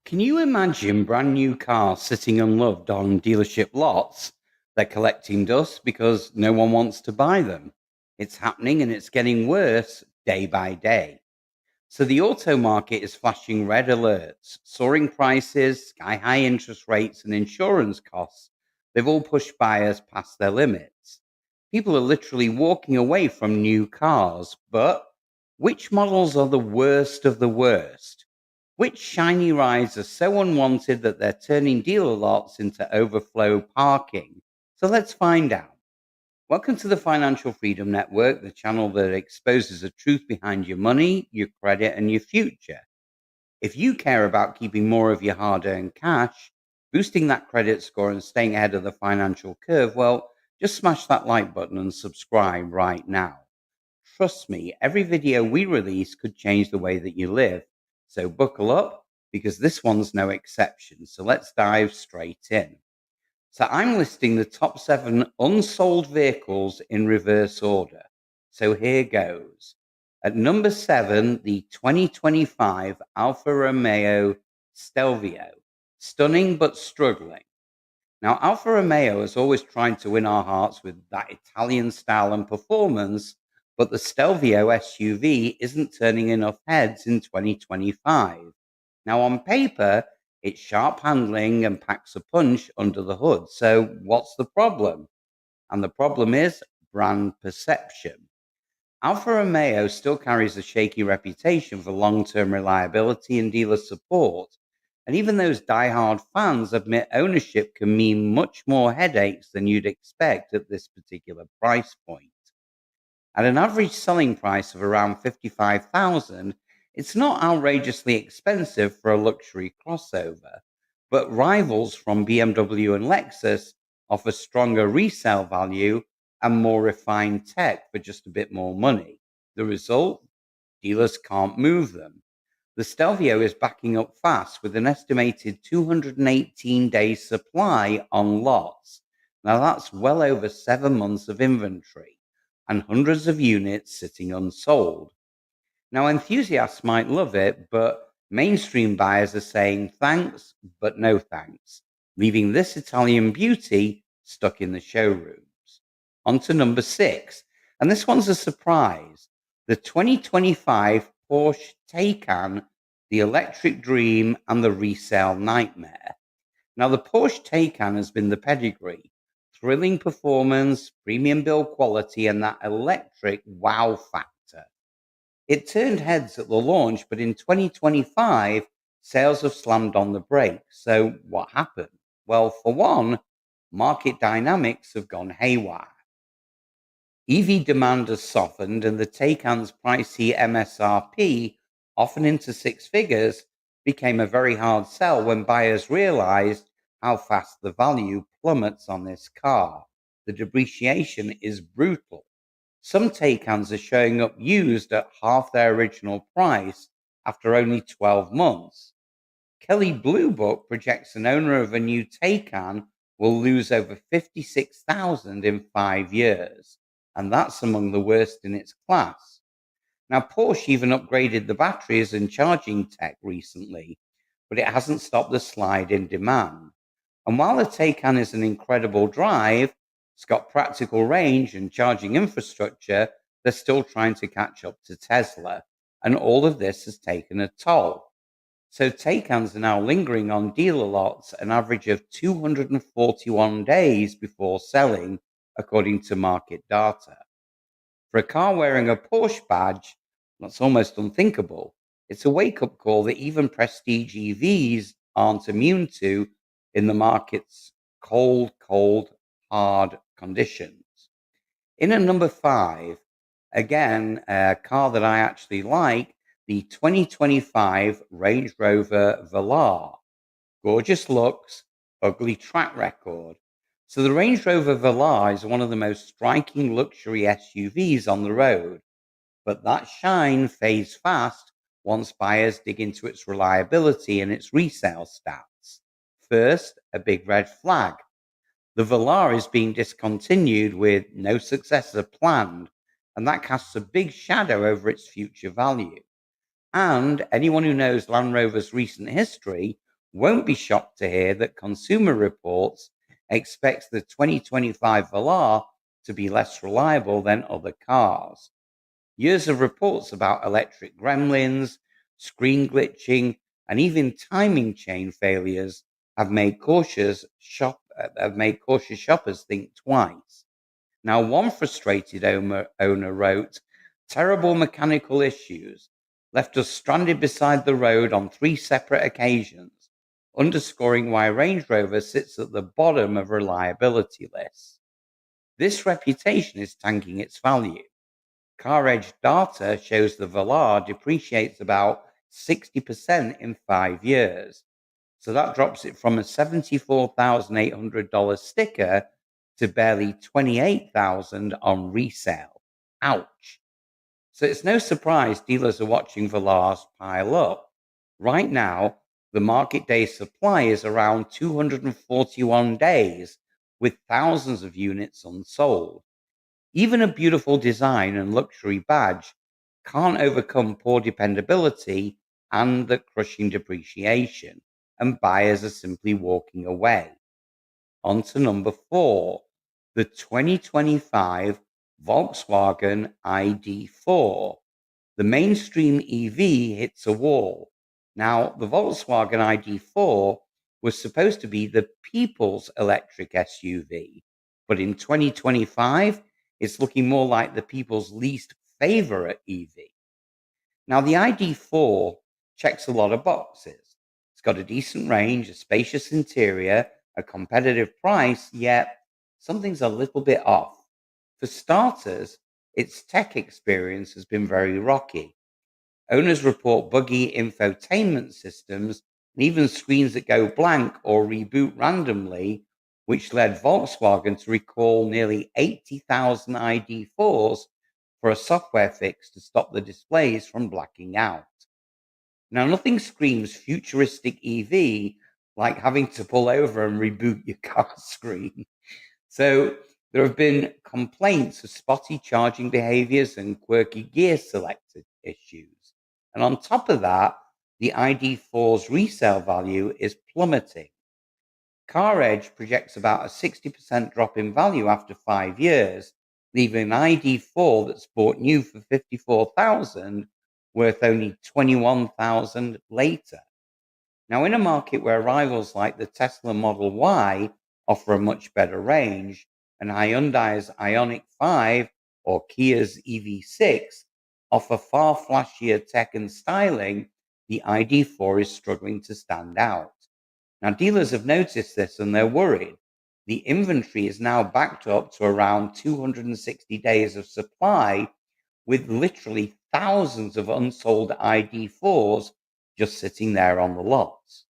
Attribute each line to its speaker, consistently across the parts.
Speaker 1: Can you imagine brand new cars sitting unloved on dealership lots? They're collecting dust because no one wants to buy them. It's happening and it's getting worse day by day. So the auto market is flashing red alerts, soaring prices, sky high interest rates, and insurance costs. They've all pushed buyers past their limits. People are literally walking away from new cars, but which models are the worst of the worst? Which shiny rides are so unwanted that they're turning dealer lots into overflow parking? So let's find out. Welcome to the Financial Freedom Network, the channel that exposes the truth behind your money, your credit, and your future. If you care about keeping more of your hard earned cash, boosting that credit score, and staying ahead of the financial curve, well, just smash that like button and subscribe right now. Trust me, every video we release could change the way that you live. So buckle up because this one's no exception. So let's dive straight in. So I'm listing the top 7 unsold vehicles in reverse order. So here goes. At number 7, the 2025 Alfa Romeo Stelvio. Stunning but struggling. Now, Alfa Romeo has always tried to win our hearts with that Italian style and performance, but the Stelvio SUV isn't turning enough heads in 2025. Now, on paper, it's sharp handling and packs a punch under the hood. So, what's the problem? And the problem is brand perception. Alfa Romeo still carries a shaky reputation for long term reliability and dealer support. And even those die-hard fans admit ownership can mean much more headaches than you'd expect at this particular price point. At an average selling price of around 55,000, it's not outrageously expensive for a luxury crossover, but rivals from BMW and Lexus offer stronger resale value and more refined tech for just a bit more money. The result? Dealers can't move them. The Stelvio is backing up fast with an estimated 218 days supply on lots. Now that's well over 7 months of inventory and hundreds of units sitting unsold. Now enthusiasts might love it, but mainstream buyers are saying thanks, but no thanks, leaving this Italian beauty stuck in the showrooms. On to number 6, and this one's a surprise. The 2025 Porsche Taycan, the electric dream, and the resale nightmare. Now, the Porsche Taycan has been the pedigree: thrilling performance, premium build quality, and that electric wow factor. It turned heads at the launch, but in 2025, sales have slammed on the brakes. So, what happened? Well, for one, market dynamics have gone haywire. EV demand has softened, and the Taycan's pricey MSRP, often into six figures, became a very hard sell when buyers realized how fast the value plummets on this car. The depreciation is brutal. Some Taycans are showing up used at half their original price after only 12 months. Kelly Blue Book projects an owner of a new Taycan will lose over 56,000 in 5 years, and that's among the worst in its class. Now, Porsche even upgraded the batteries and charging tech recently, but it hasn't stopped the slide in demand. And while the Taycan is an incredible drive, it's got practical range and charging infrastructure, they're still trying to catch up to Tesla, and all of this has taken a toll. So Taycans are now lingering on dealer lots an average of 241 days before selling, according to market data. For a car wearing a Porsche badge, that's almost unthinkable. It's a wake-up call that even prestige EVs aren't immune to in the market's cold, hard conditions. In at number 5, again, a car that I actually like, the 2025 Range Rover Velar. Gorgeous looks, ugly track record. So the Range Rover Velar is one of the most striking luxury SUVs on the road, but that shine fades fast once buyers dig into its reliability and its resale stats. First, a big red flag. The Velar is being discontinued with no successor planned, and that casts a big shadow over its future value. And anyone who knows Land Rover's recent history won't be shocked to hear that Consumer Reports expects the 2025 Velar to be less reliable than other cars. Years of reports about electric gremlins, screen glitching, and even timing chain failures have made cautious shoppers think twice. Now, one frustrated owner wrote, "Terrible mechanical issues left us stranded beside the road on 3 separate occasions, underscoring why Range Rover sits at the bottom of reliability lists." This reputation is tanking its value. CarEdge data shows the Velar depreciates about 60% in 5 years. So that drops it from a $74,800 sticker to barely $28,000 on resale. Ouch. So it's no surprise dealers are watching Velars pile up. Right now, the market day supply is around 241 days, with thousands of units unsold. Even a beautiful design and luxury badge can't overcome poor dependability and the crushing depreciation, and buyers are simply walking away. On to number 4, the 2025 Volkswagen ID4. The mainstream EV hits a wall. Now, the Volkswagen ID4 was supposed to be the people's electric SUV, but in 2025, it's looking more like the people's least favorite EV. Now, the ID4 checks a lot of boxes. It's got a decent range, a spacious interior, a competitive price, yet something's a little bit off. For starters, its tech experience has been very rocky. Owners report buggy infotainment systems and even screens that go blank or reboot randomly, which led Volkswagen to recall nearly 80,000 ID4s for a software fix to stop the displays from blacking out. Now, nothing screams futuristic EV like having to pull over and reboot your car screen. So, there have been complaints of spotty charging behaviors and quirky gear selector issues. And on top of that, the ID4's resale value is plummeting. CarEdge projects about a 60% drop in value after 5 years, leaving an ID4 that's bought new for 54,000 worth only 21,000 later. Now, in a market where rivals like the Tesla Model Y offer a much better range, and Hyundai's Ioniq 5 or Kia's EV6 offer far flashier tech and styling, the ID4 is struggling to stand out. Now, dealers have noticed this and they're worried. The inventory is now backed up to around 260 days of supply, with literally thousands of unsold ID4s just sitting there on the lots.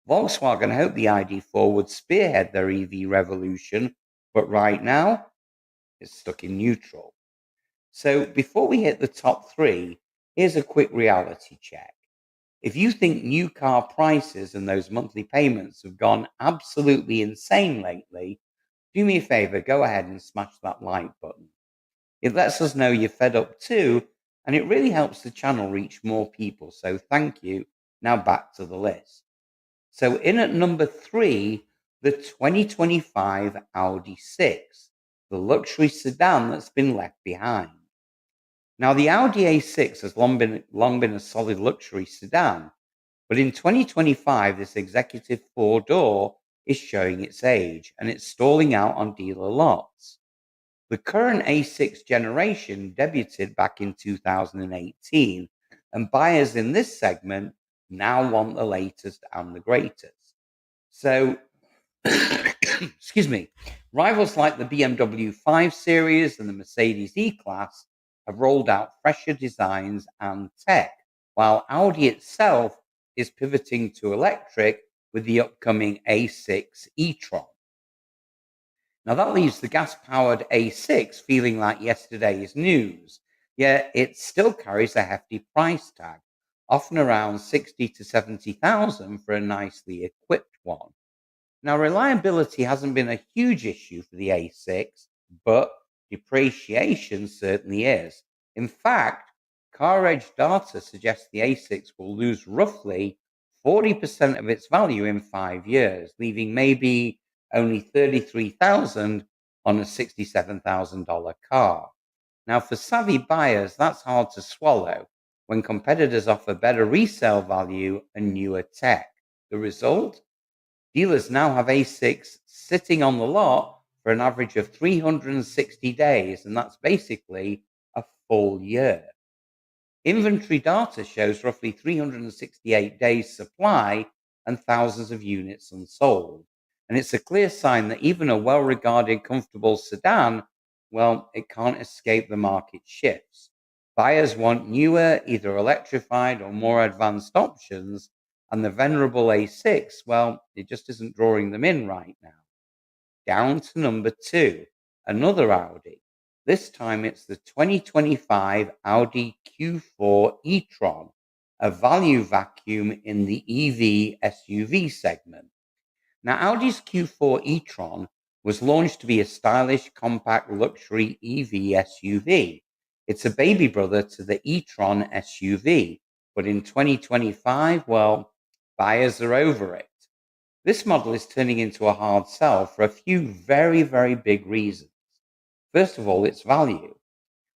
Speaker 1: Volkswagen hoped the ID4 would spearhead their EV revolution, but right now it's stuck in neutral. So before we hit the top 3, here's a quick reality check. If you think new car prices and those monthly payments have gone absolutely insane lately, do me a favor, go ahead and smash that like button. It lets us know you're fed up too, and it really helps the channel reach more people. So thank you. Now back to the list. So in at number 3, the 2025 Audi 6, the luxury sedan that's been left behind. Now, the Audi A6 has long been a solid luxury sedan, but in 2025, this executive 4-door is showing its age and it's stalling out on dealer lots. The current A6 generation debuted back in 2018, and buyers in this segment now want the latest and the greatest. So, excuse me, rivals like the BMW 5 Series and the Mercedes E-Class have rolled out fresher designs and tech, while Audi itself is pivoting to electric with the upcoming A6 e-tron. Now, that leaves the gas-powered A6 feeling like yesterday's news, yet it still carries a hefty price tag, often around 60 to 70,000 for a nicely equipped one. Now, reliability hasn't been a huge issue for the A6, but depreciation certainly is. In fact, CarEdge data suggests the A6 will lose roughly 40% of its value in 5 years, leaving maybe only $33,000 on a $67,000 car. Now, for savvy buyers, that's hard to swallow when competitors offer better resale value and newer tech. The result? Dealers now have A6 sitting on the lot for an average of 360 days, and that's basically a full year. Inventory data shows roughly 368 days supply and thousands of units unsold. And it's a clear sign that even a well regarded, comfortable sedan, well, it can't escape the market shifts. Buyers want newer, either electrified or more advanced options, and the venerable A6, well, it just isn't drawing them in right now. Down to number two, another Audi. This time it's the 2025 Audi Q4 e-tron, a value vacuum in the EV SUV segment. Now, Audi's Q4 e-tron was launched to be a stylish, compact luxury EV SUV. It's a baby brother to the e-tron SUV, but in 2025, well, buyers are over it. This model is turning into a hard sell for a few very, very big reasons. First of all, its value.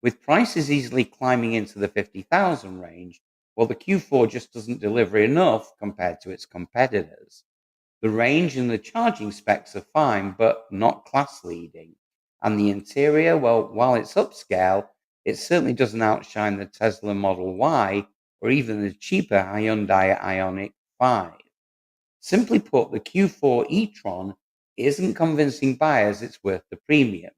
Speaker 1: With prices easily climbing into the 50,000 range, well, the Q4 just doesn't deliver enough compared to its competitors. The range and the charging specs are fine, but not class leading. And the interior, well, while it's upscale, it certainly doesn't outshine the Tesla Model Y or even the cheaper Hyundai Ioniq 5. Simply put, the Q4 e-tron isn't convincing buyers it's worth the premium.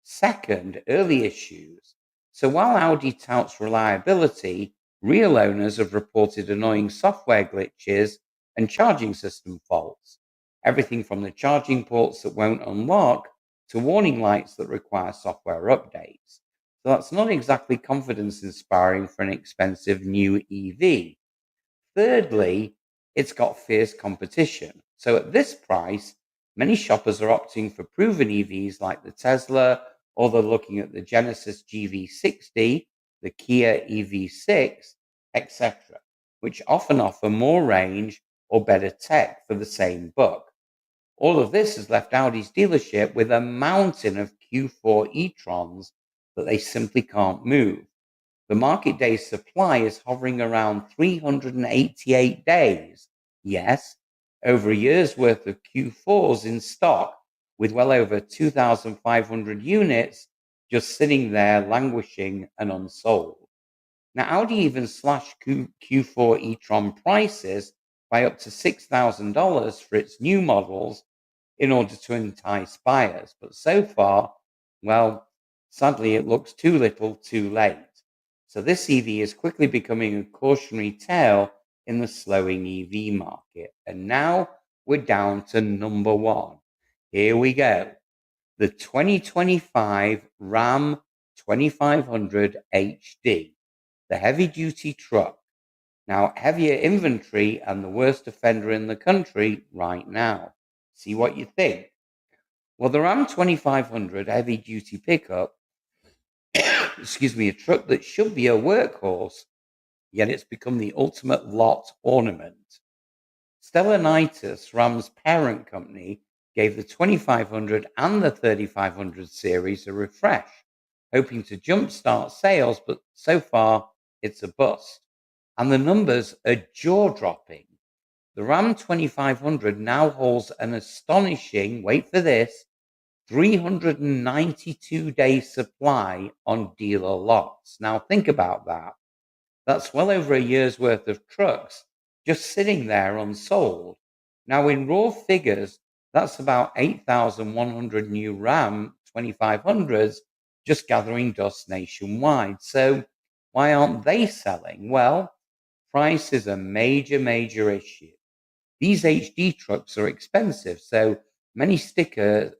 Speaker 1: Second, early issues. So while Audi touts reliability, real owners have reported annoying software glitches and charging system faults. Everything from the charging ports that won't unlock to warning lights that require software updates. So that's not exactly confidence inspiring for an expensive new EV. Thirdly, it's got fierce competition. So at this price, many shoppers are opting for proven EVs like the Tesla, or they're looking at the Genesis GV60, the Kia EV6, etc., which often offer more range or better tech for the same buck. All of this has left Audi's dealership with a mountain of Q4 e-trons that they simply can't move. The market days supply is hovering around 388 days. Yes, over a year's worth of Q4s in stock, with well over 2,500 units just sitting there languishing and unsold. Now, Audi even slashed Q4 e-tron prices by up to $6,000 for its new models in order to entice buyers. But so far, well, sadly, it looks too little too late. So this EV is quickly becoming a cautionary tale in the slowing EV market. And now we're down to number one. Here we go. The 2025 Ram 2500 HD, the heavy duty truck. Now, heavier inventory and the worst offender in the country right now. See what you think. Well, the Ram 2500 heavy duty pickup, excuse me, a truck that should be a workhorse, yet it's become the ultimate lot ornament. Stellantis, Ram's parent company, gave the 2500 and the 3500 series a refresh, hoping to jumpstart sales, but so far it's a bust. And the numbers are jaw dropping. The Ram 2500 now holds an astonishing, wait for this, 392-day supply on dealer lots. Now, think about that. That's well over a year's worth of trucks just sitting there unsold. Now, in raw figures, that's about 8,100 new Ram 2500s just gathering dust nationwide. So, why aren't they selling? Well, price is a major, major issue. These HD trucks are expensive, so many stickers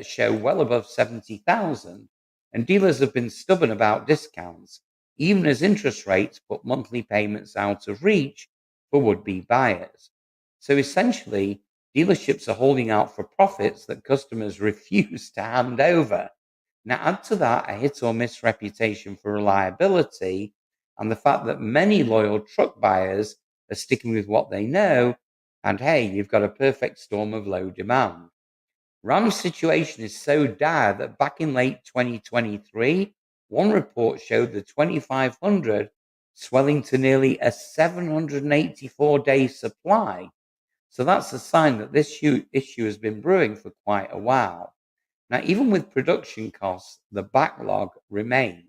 Speaker 1: show well above 70,000, and dealers have been stubborn about discounts, even as interest rates put monthly payments out of reach for would-be buyers. So essentially, dealerships are holding out for profits that customers refuse to hand over. Now, add to that a hit or miss reputation for reliability and the fact that many loyal truck buyers are sticking with what they know. And hey, you've got a perfect storm of low demand. Ram's situation is so dire that back in late 2023, one report showed the 2500 swelling to nearly a 784-day supply. So that's a sign that this issue has been brewing for quite a while. Now, even with production costs, the backlog remains.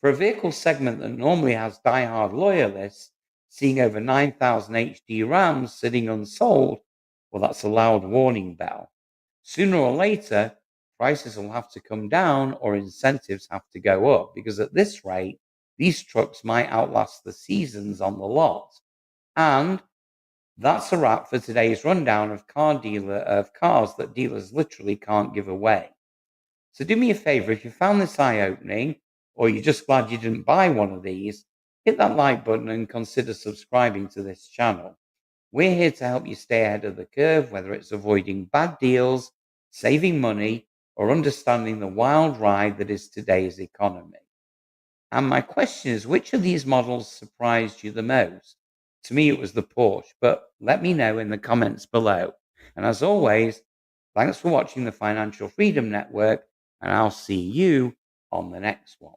Speaker 1: For a vehicle segment that normally has die-hard loyalists, seeing over 9,000 HD Rams sitting unsold, well, that's a loud warning bell. Sooner or later, prices will have to come down or incentives have to go up, because at this rate, these trucks might outlast the seasons on the lot. And that's a wrap for today's rundown of cars that dealers literally can't give away. So do me a favor, if you found this eye-opening, or you're just glad you didn't buy one of these, hit that like button and consider subscribing to this channel. We're here to help you stay ahead of the curve, whether it's avoiding bad deals, saving money, or understanding the wild ride that is today's economy. And my question is, which of these models surprised you the most? To me, it was the Porsche, but let me know in the comments below. And as always, thanks for watching the Financial Freedom Network, and I'll see you on the next one.